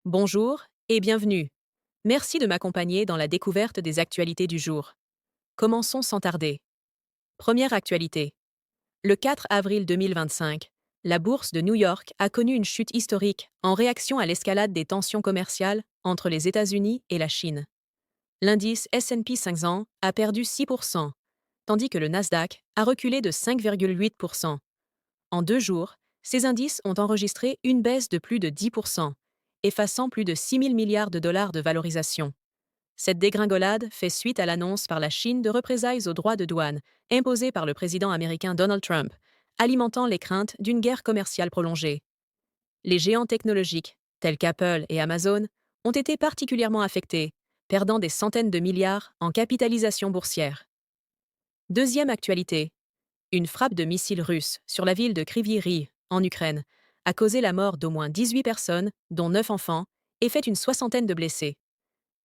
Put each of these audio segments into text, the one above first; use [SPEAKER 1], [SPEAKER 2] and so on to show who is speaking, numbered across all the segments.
[SPEAKER 1] Bonjour et bienvenue. Merci de m'accompagner dans la découverte des actualités du jour. Commençons sans tarder. Première actualité. Le 4 avril 2025, la bourse de New York a connu une chute historique en réaction à l'escalade des tensions commerciales entre les États-Unis et la Chine. L'indice S&P 500 a perdu 6%, tandis que le Nasdaq a reculé de 5,8%. En 2 jours, ces indices ont enregistré une baisse de plus de 10%, effaçant plus de 6 000 milliards de dollars de valorisation. Cette dégringolade fait suite à l'annonce par la Chine de représailles aux droits de douane imposés par le président américain Donald Trump, alimentant les craintes d'une guerre commerciale prolongée. Les géants technologiques, tels qu'Apple et Amazon, ont été particulièrement affectés, perdant des centaines de milliards en capitalisation boursière. Deuxième actualité. Une frappe de missiles russes sur la ville de Kryvyi Rih, en Ukraine, a causé la mort d'au moins 18 personnes, dont 9 enfants, et fait une soixantaine de blessés.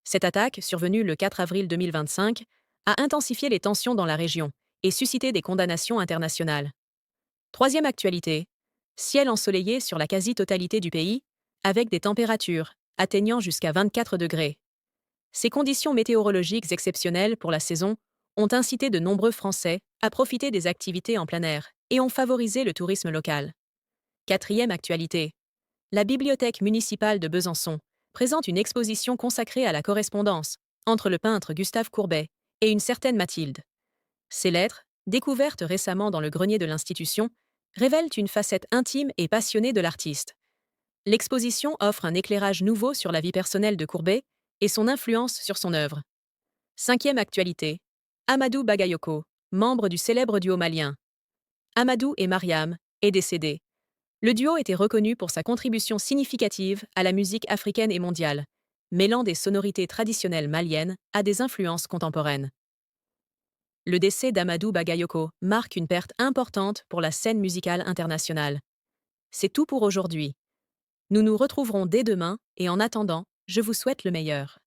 [SPEAKER 1] Cette attaque, survenue le 4 avril 2025, a intensifié les tensions dans la région et suscité des condamnations internationales. Troisième actualité. Ciel ensoleillé sur la quasi-totalité du pays, avec des températures atteignant jusqu'à 24 degrés. Ces conditions météorologiques exceptionnelles pour la saison ont incité de nombreux Français à profiter des activités en plein air et ont favorisé le tourisme local. Quatrième actualité. La bibliothèque municipale de Besançon présente une exposition consacrée à la correspondance entre le peintre Gustave Courbet et une certaine Mathilde. Ces lettres, découvertes récemment dans le grenier de l'institution, révèlent une facette intime et passionnée de l'artiste. L'exposition offre un éclairage nouveau sur la vie personnelle de Courbet et son influence sur son œuvre. Cinquième actualité. Amadou Bagayoko, membre du célèbre duo malien. Amadou et Mariam est décédé. Le duo était reconnu pour sa contribution significative à la musique africaine et mondiale, mêlant des sonorités traditionnelles maliennes à des influences contemporaines. Le décès d'Amadou Bagayoko marque une perte importante pour la scène musicale internationale. C'est tout pour aujourd'hui. Nous nous retrouverons dès demain et en attendant, je vous souhaite le meilleur.